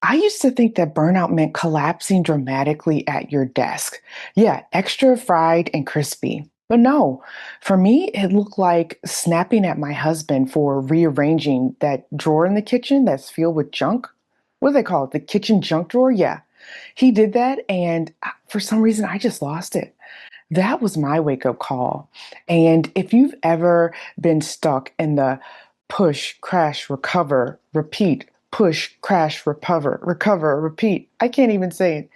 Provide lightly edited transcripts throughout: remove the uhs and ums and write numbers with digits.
I used to think that burnout meant collapsing dramatically at your desk. Yeah, extra fried and crispy. But no, for me, it looked like snapping at my husband for rearranging that drawer in the kitchen that's filled with junk. What do they call it? The kitchen junk drawer? Yeah. He did that, and for some reason, I just lost it. That was my wake up call. And if you've ever been stuck in the push, crash, recover, repeat, push, crash, recover, repeat, I can't even say it.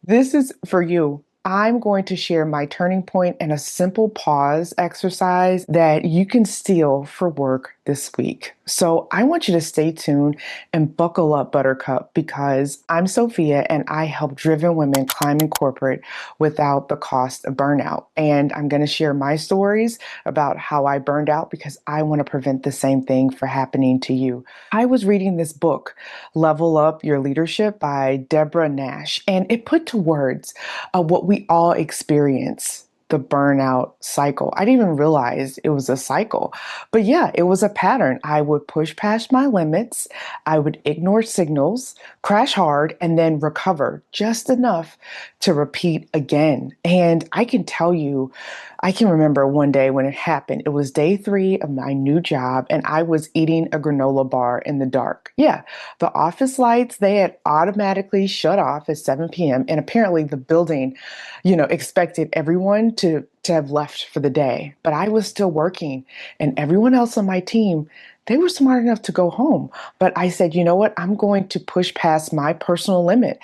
This is for you. I'm going to share my turning point and a simple pause exercise that you can steal for work this week. So I want you to stay tuned and buckle up, Buttercup, because I'm Sophia and I help driven women climb in corporate without the cost of burnout. And I'm going to share my stories about how I burned out because I want to prevent the same thing from happening to you. I was reading this book, Level Up Your Leadership by Deborah Nash, and it put to words what we all experience, the burnout cycle. I didn't even realize it was a cycle. But yeah, it was a pattern. I would push past my limits, I would ignore signals, crash hard, and then recover just enough to repeat again. And I can tell you, I can remember one day when it happened. It was day 3 of my new job, and I was eating a granola bar in the dark. Yeah, the office lights, they had automatically shut off at 7 p.m. And apparently the building, expected everyone to have left for the day. But I was still working, and everyone else on my team, they were smart enough to go home. But I said, you know what? I'm going to push past my personal limit,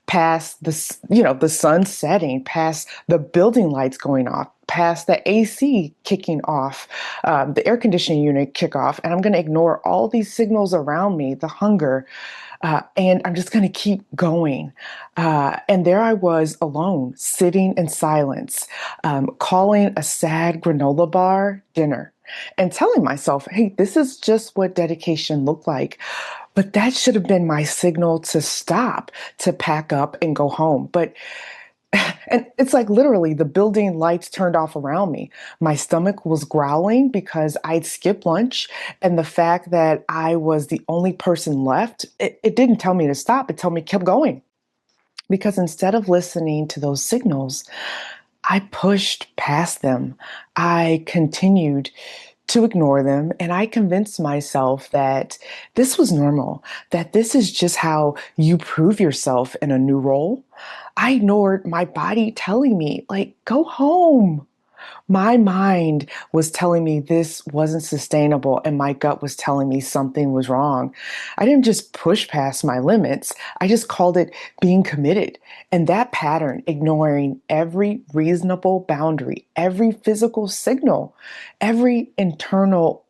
past the sun setting, past the building lights going off, past the AC kicking off, the air conditioning unit kick off, and I'm going to ignore all these signals around me, the hunger, and I'm just going to keep going. And there I was alone, sitting in silence, calling a sad granola bar dinner and telling myself, hey, this is just what dedication looked like. But that should have been my signal to stop, to pack up and go home. But and it's like literally the building lights turned off around me. My stomach was growling because I'd skipped lunch. And the fact that I was the only person left, it didn't tell me to stop. It told me keep going. Because instead of listening to those signals, I pushed past them. I continued to ignore them. And I convinced myself that this was normal, that this is just how you prove yourself in a new role. I ignored my body telling me, like, go home. My mind was telling me this wasn't sustainable, and my gut was telling me something was wrong. I didn't just push past my limits, I just called it being committed. And that pattern, ignoring every reasonable boundary, every physical signal, every internal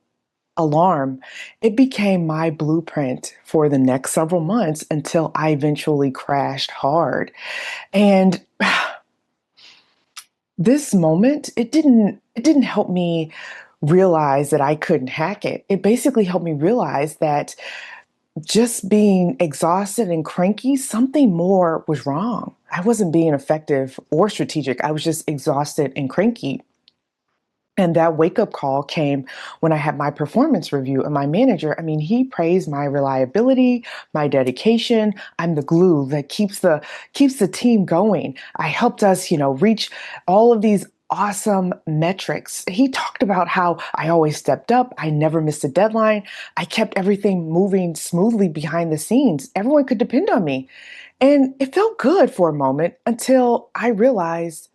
alarm, it became my blueprint for the next several months until I eventually crashed hard. And this moment, it didn't help me realize that I couldn't hack it. It basically helped me realize that just being exhausted and cranky, something more was wrong. I wasn't being effective or strategic. I was just exhausted and cranky. And that wake up call came when I had my performance review, and my manager, I mean, he praised my reliability, my dedication. I'm the glue that keeps the team going. I helped us, reach all of these awesome metrics. He talked about how I always stepped up, I never missed a deadline, I kept everything moving smoothly behind the scenes. Everyone could depend on me. And it felt good for a moment until I realized,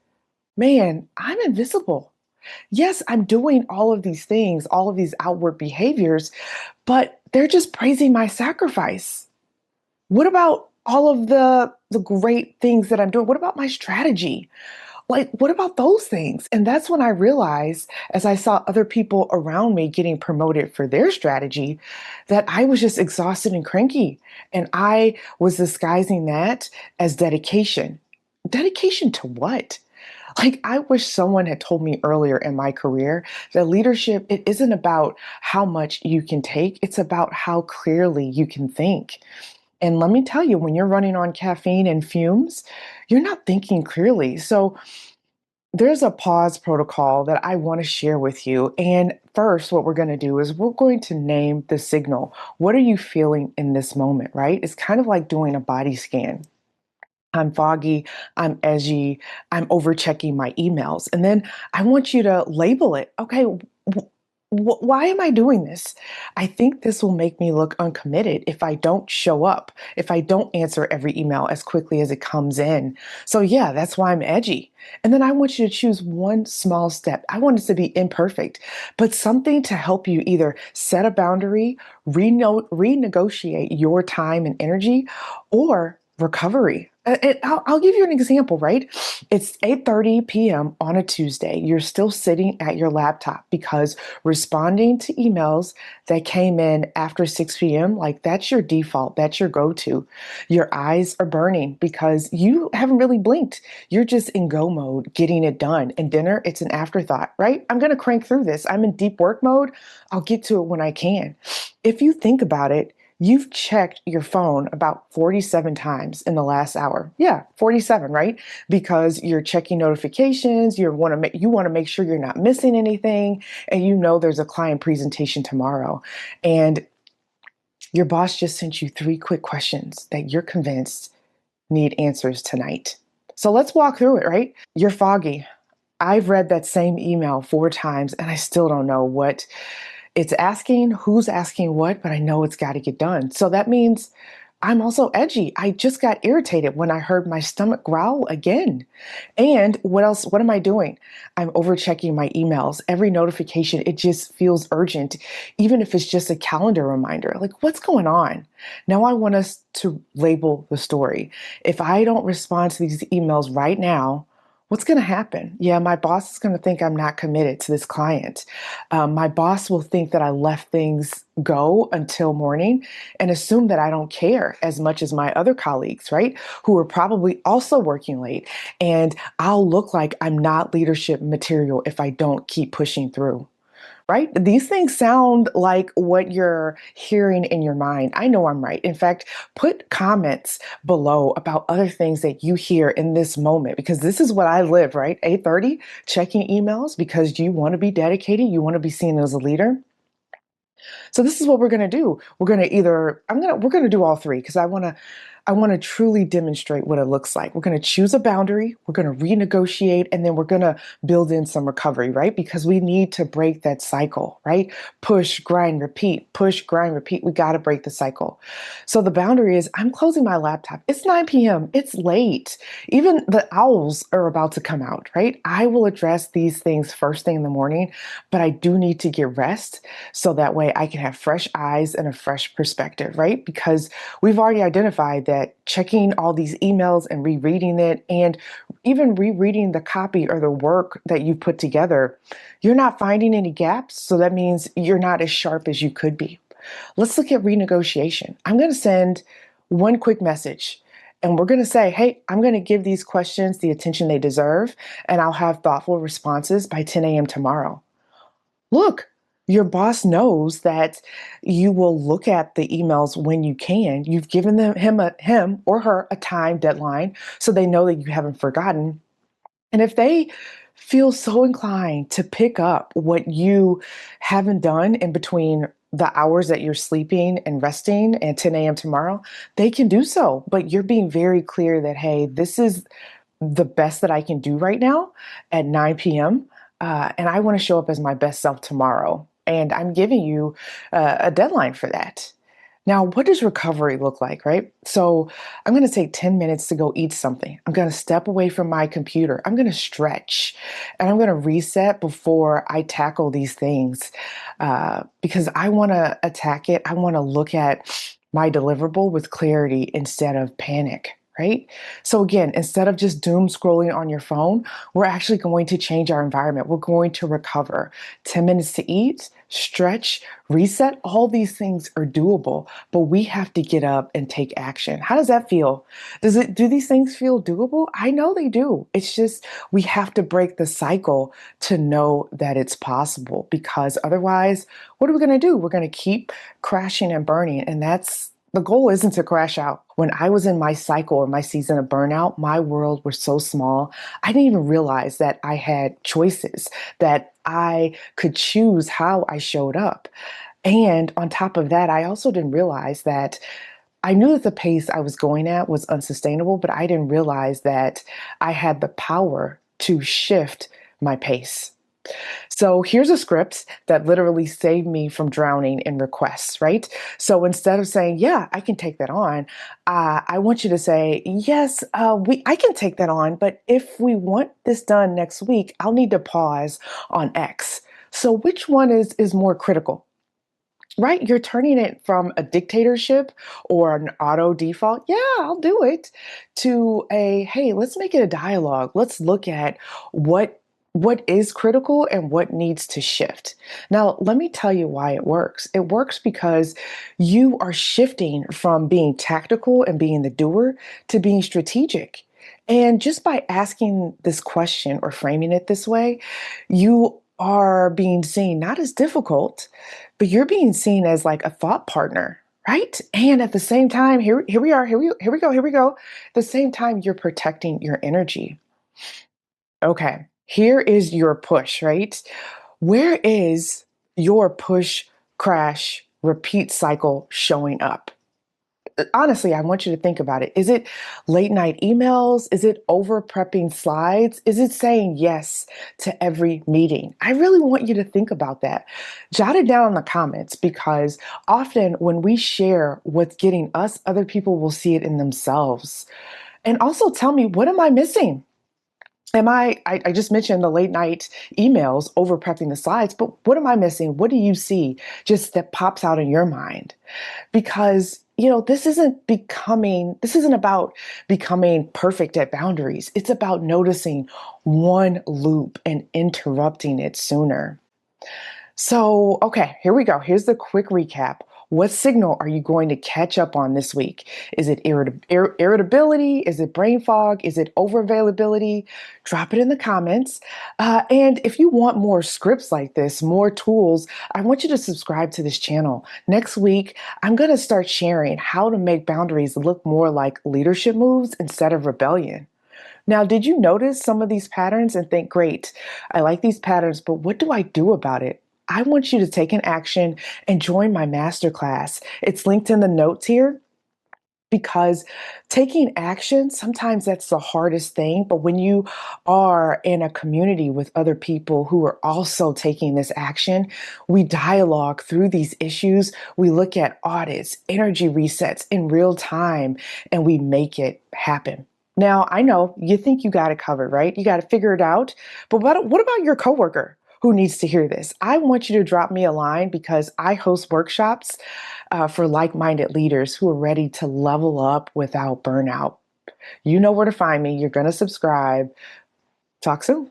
man, I'm invisible. Yes, I'm doing all of these things, all of these outward behaviors, but they're just praising my sacrifice. What about all of the great things that I'm doing? What about my strategy? Like, what about those things? And that's when I realized, as I saw other people around me getting promoted for their strategy, that I was just exhausted and cranky. And I was disguising that as dedication. Dedication to what? Like, I wish someone had told me earlier in my career that leadership, it isn't about how much you can take, it's about how clearly you can think. And let me tell you, when you're running on caffeine and fumes, you're not thinking clearly. So There's a pause protocol that I want to share with you. And first, what we're going to do is we're going to name the signal. What are you feeling in this moment, right? It's kind of like doing a body scan. I'm foggy, I'm edgy, I'm over checking my emails. And then I want you to label it. Okay, why am I doing this? I think this will make me look uncommitted if I don't show up, if I don't answer every email as quickly as it comes in. So, yeah, that's why I'm edgy. And then I want you to choose one small step. I want it to be imperfect, but something to help you either set a boundary, renegotiate your time and energy, or recovery. I'll give you an example, right? It's 8:30 p.m. on a Tuesday. You're still sitting at your laptop because responding to emails that came in after 6 p.m., like that's your default, that's your go-to. Your eyes are burning because you haven't really blinked. You're just in go mode, getting it done. And dinner, it's an afterthought, right? I'm going to crank through this. I'm in deep work mode. I'll get to it when I can. If you think about it, you've checked your phone about 47 times in the last hour. Yeah, 47, right? Because you're checking notifications, you want to make sure you're not missing anything, and you know there's a client presentation tomorrow. And your boss just sent you three quick questions that you're convinced need answers tonight. So let's walk through it, right? You're foggy. I've read that same email 4 times and I still don't know what it's asking, who's asking what, but I know it's got to get done. So that means I'm also edgy. I just got irritated when I heard my stomach growl again. And what else? What am I doing? I'm over checking my emails. Every notification, it just feels urgent, even if it's just a calendar reminder. Like, what's going on? Now I want us to label the story. If I don't respond to these emails right now, what's going to happen? Yeah, my boss is going to think I'm not committed to this client. My boss will think that I left things go until morning and assume that I don't care as much as my other colleagues, right? Who are probably also working late. And I'll look like I'm not leadership material if I don't keep pushing through. Right? These things sound like what you're hearing in your mind. I know I'm right. In fact, put comments below about other things that you hear in this moment because this is what I live, right? 8:30, checking emails because you want to be dedicated, you want to be seen as a leader. So this is what we're going to do. We're going to either we're going to do all three because I want to truly demonstrate what it looks like. We're going to choose a boundary, we're going to renegotiate, and then we're going to build in some recovery, right? Because we need to break that cycle, right? Push, grind, repeat, push, grind, repeat. We got to break the cycle. So the boundary is I'm closing my laptop. It's 9 p.m. It's late. Even the owls are about to come out, right? I will address these things first thing in the morning, but I do need to get rest so that way I can have fresh eyes and a fresh perspective, right? Because we've already identified that checking all these emails and rereading it and even rereading the copy or the work that you put together, you're not finding any gaps. So that means you're not as sharp as you could be. Let's look at renegotiation. I'm going to send one quick message and we're going to say, hey, I'm going to give these questions the attention they deserve, and I'll have thoughtful responses by 10 a.m. tomorrow. Look, your boss knows that you will look at the emails when you can. You've given him or her a time deadline so they know that you haven't forgotten. And if they feel so inclined to pick up what you haven't done in between the hours that you're sleeping and resting and 10 a.m. tomorrow, they can do so. But you're being very clear that, hey, this is the best that I can do right now at 9 p.m. And I want to show up as my best self tomorrow. And I'm giving you a deadline for that. Now, what does recovery look like, right? So I'm going to take 10 minutes to go eat something. I'm going to step away from my computer. I'm going to stretch and I'm going to reset before I tackle these things because I want to attack it. I want to look at my deliverable with clarity instead of panic. Right? So again, instead of just doom scrolling on your phone, we're actually going to change our environment. We're going to recover. 10 minutes to eat, stretch, reset. All these things are doable, but we have to get up and take action. How does that feel? Do these things feel doable? I know they do. It's just we have to break the cycle to know that it's possible because otherwise, what are we going to do? We're going to keep crashing and burning, and The goal isn't to crash out. When I was in my cycle or my season of burnout, my world was so small. I didn't even realize that I had choices, that I could choose how I showed up. And on top of that, I also didn't realize that I knew that the pace I was going at was unsustainable, but I didn't realize that I had the power to shift my pace. So here's a script that literally saved me from drowning in requests, right? So instead of saying, "Yeah, I can take that on," I want you to say, "Yes, I can take that on, but if we want this done next week, I'll need to pause on X." So which one is more critical? Right? You're turning it from a dictatorship or an auto default, yeah, I'll do it, to a, hey, let's make it a dialogue. Let's look at what what is critical and what needs to shift. Now, let me tell you why it works. It works because you are shifting from being tactical and being the doer to being strategic. And just by asking this question or framing it this way, you are being seen not as difficult, but you're being seen as like a thought partner, right? And at the same time, here we are, here we go. At the same time, you're protecting your energy. Okay, here is your push, right? Where is your push, crash, repeat cycle showing up? Honestly, I want you to think about it. Is it late night emails? Is it over prepping slides? Is it saying yes to every meeting? I really want you to think about that. Jot it down in the comments because often when we share what's getting us, other people will see it in themselves. And also tell me, what am I missing? I just mentioned the late night emails over prepping the slides, but what am I missing? What do you see just that pops out in your mind? Because this isn't about becoming perfect at boundaries. It's about noticing one loop and interrupting it sooner. So, okay, here we go. Here's the quick recap. What signal are you going to catch up on this week? Is it irritability? Is it brain fog? Is it overavailability? Drop it in the comments. And if you want more scripts like this, more tools, I want you to subscribe to this channel. Next week, I'm going to start sharing how to make boundaries look more like leadership moves instead of rebellion. Now, did you notice some of these patterns and think, great, I like these patterns, but what do I do about it? I want you to take an action and join my masterclass. It's linked in the notes here because taking action, sometimes that's the hardest thing. But when you are in a community with other people who are also taking this action, we dialogue through these issues. We look at audits, energy resets in real time, and we make it happen. Now, I know you think you got it covered, right? You got to figure it out. But what about your coworker who needs to hear this? I want you to drop me a line because I host workshops for like minded leaders who are ready to level up without burnout. You know where to find me. You're going to subscribe. Talk soon.